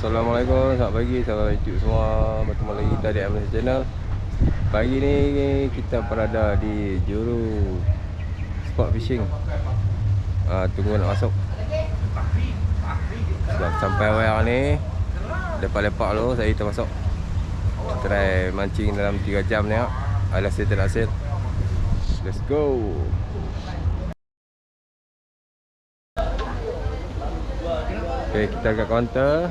Assalamualaikum, selamat pagi sahabat YouTube semua. Bertemu lagi kita di Malaysia Channel. Pagi ni kita berada di Juru Sport Fishing. Tunggu nak masuk. Dah sampai awal ni. Lepak-lepak dulu, saya termasuk. Try mancing dalam 3 jam ni. Hasil tak hasil. Let's go. Okay, kita kat kaunter.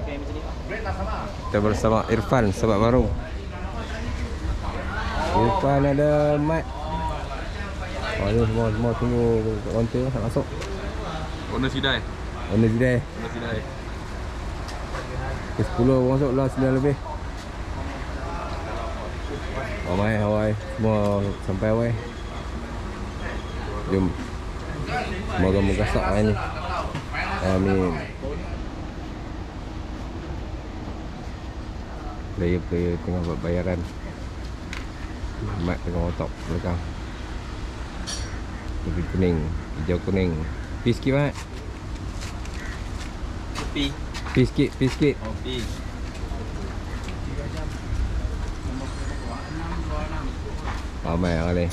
Kita bersama Irfan, sahabat baru. Irfan ada Mat. Ni semua tunggu kat kaunter nak masuk. Owner sidai. Ke 10 orang masuk lah, 9 lebih. Hawaii semua sampai Hawaii. Jom. Semoga menggasak hari ni. Amin. Player tengah buat bayaran. Mat tengah otak belakang. Lebih kuning, hijau kuning. Pi sikit Mat. Pi sikit. Oh, pi. Ramai orang ni.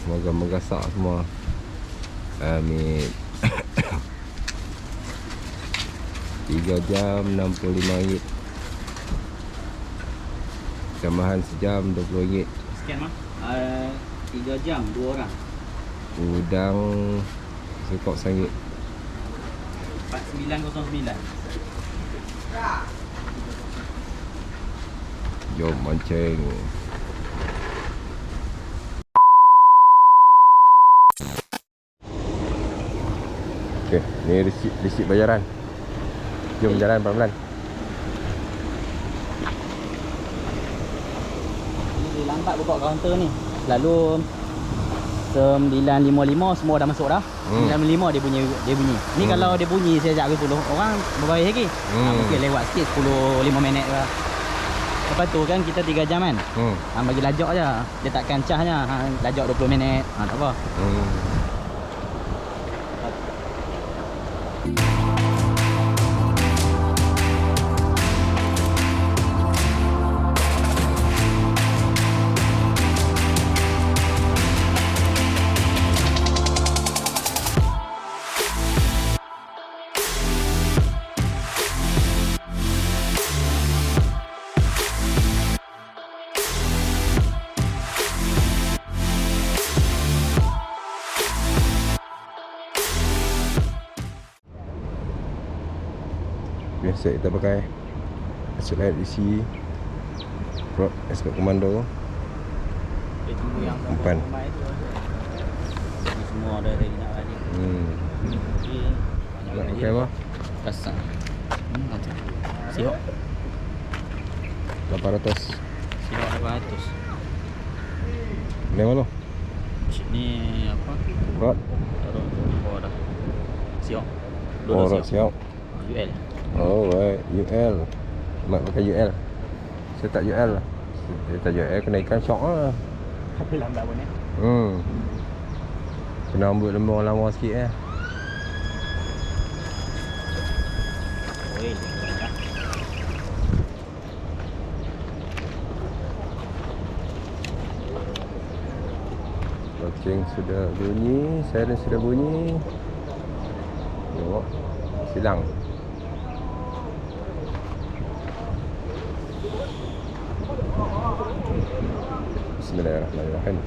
Semoga menggasak semua. Amin. 3 jam RM65. Tambahan sejam RM20. Sekian mah. 3 jam 2 orang. Udang sekop RM1. 4909. Jom mancing. Okey, ni resit bayaran. Jom jalan pelan-pelan. Ini lambat buka kaunter ni. Lalu 9.55 semua dah masuk dah. 9.55 dia bunyi. Ni kalau dia bunyi saya ajak 10 orang berbayar lagi. Mungkin lewat sikit 10-5 minit ke. Lepas tu kan kita 3 jam kan. Bagi lajak je. Dia takkan cahnya. Lajak 20 minit. Tak apa. Biasa kita pakai SLR isi Rod Escape Commando. Dia tunggu yang Umpan. Ini semua ada ready nak balik. Nak pakai apa? Pasang. Siok. 800. Siok 800. Ni mana? Ni apa? Rod. Taruh bawah dah. Siok. Oh, rod siap. UL. Oh, right. UL. Mak pakai UL. Saya tak UL lah. Saya tak UL, kena ikan syok lah. Tapi lambat pun Kena ambil lembang lama sikit Oi. Loceng sudah bunyi, siren sudah bunyi. Tengok. Silang. Bismillahirrahmanirrahim.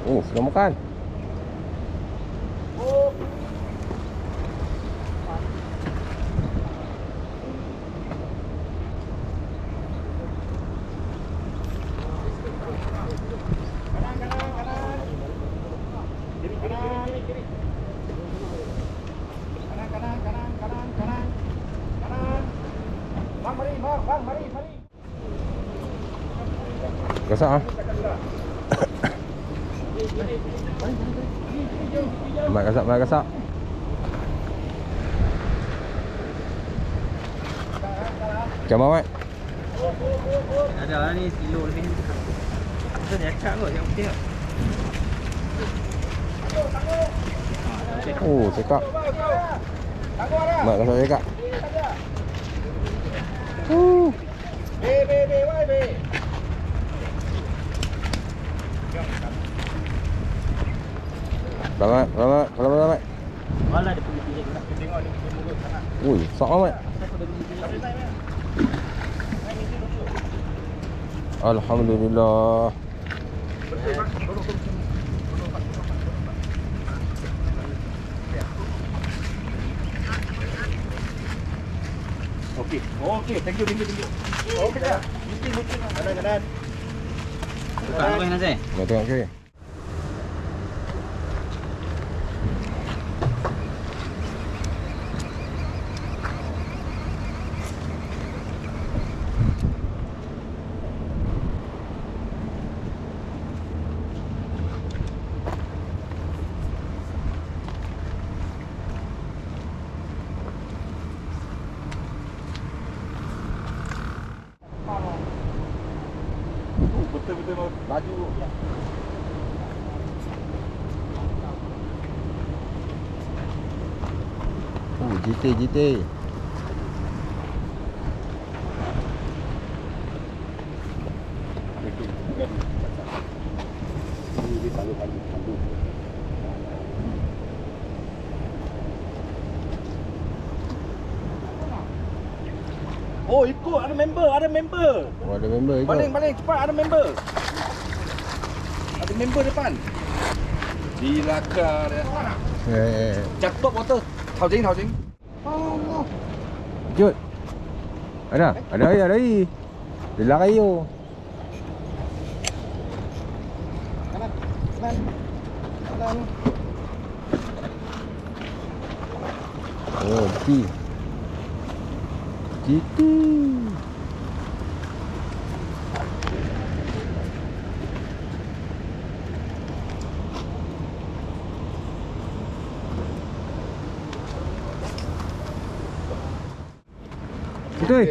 Oh, sudah makan. Gasak ah. Mat gasak, mat gasak. Macam mana, Mat? Ada lah ni kilo lebih. Kita dah cak kot, yang okey tak? Oh, cekak. Mat gasak cekak. Selamat, selamat, selamat. Malah dia pergi pilih nak tengok ni mulut sangat. Ui, sok amat. Alhamdulillah. Okey. Okey, thank you. Okey dah. Mungkin. Kanan. Buka apa yang nasi? Nak tengok kiri. Betul laju. Oh, GT. Oh, ikut ada member. Oh, ada member ikut. Baling cepat ada member. Ada member depan. Dilakar dia. Jatuh water. Thao jing. Allah. Jut. Ada air. Dia lari yo. Kanan. Oh, GT. Betul.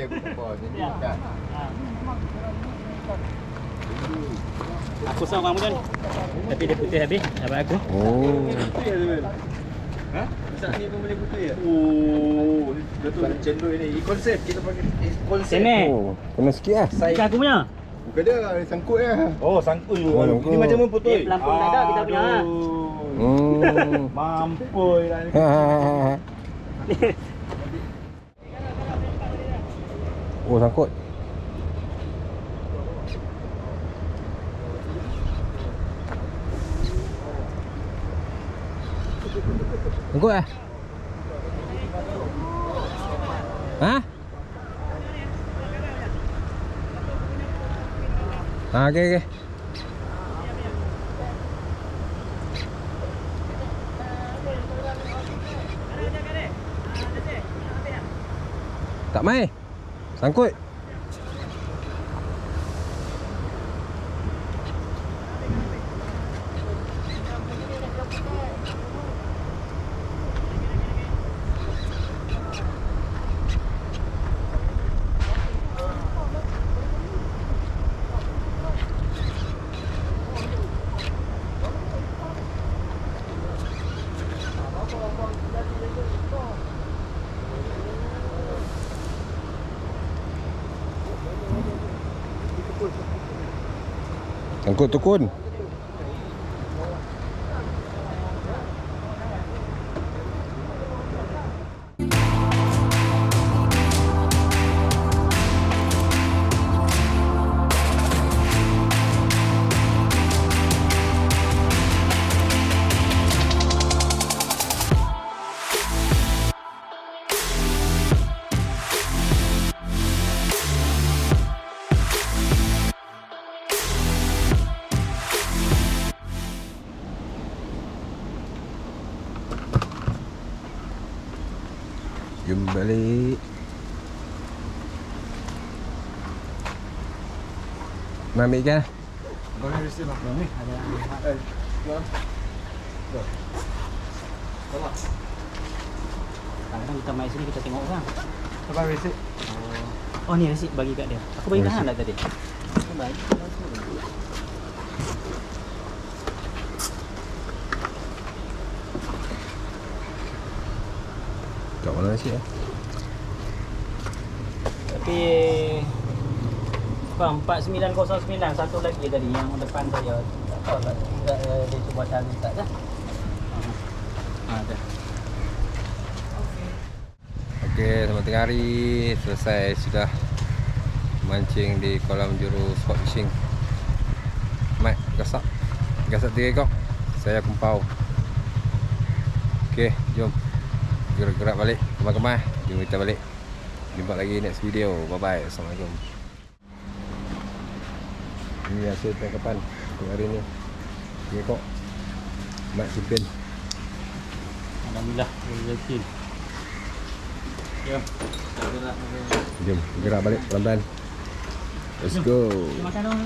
Aku sama kamu kan. Tapi dia putih habis dapat aku. Oh. Ha? Besar ni pun boleh putih ya? Oh, betul cendol ini. Konsep kita pakai konsep. Sini. Oh, kena sikit lah. Bukan aku punya. Bukan dia, sangkut ya. Oh, sangkut. Oh, sangkut. Ini macam mana putih? Dia pelampung tak ada kita punya. Mampu lah ni. Oh, sangkut. Sangkut lah. Ha? Okey. Tak mai. Sangkut. Sangkut tukun. Jom balik. Mai ambil ikan. Abang ni receive lah. Ni ada. Jual. Salah. Kadang-kadang kita main sini kita tengok orang. Abang receive. Oh ni resit bagi kat dia. Aku bagi Oh, kat hang receipt. dah tadi. Aku bagi. Kat mana nasi eh? Tapi bang 4909 satu lagi tadi yang depan saya. Tak tahu lah dia cuba cari tak dah. Ada. Okey, selamat tengah hari. Selesai sudah mancing di kolam juru sport fishing. Mat, gasak 3 ekor. Saya kumpau. Okey, jom gerak-gerak balik, kemas-kemas. Jom kita balik. Jumpa lagi next video. Bye bye. Assalamualaikum. Ini hasil tangkapan untuk hari ni. 3 ekor. Mat simpen. Alhamdulillah rezeki. Jom. Jom gerak balik pelan-pelan. Let's go. Makan dong.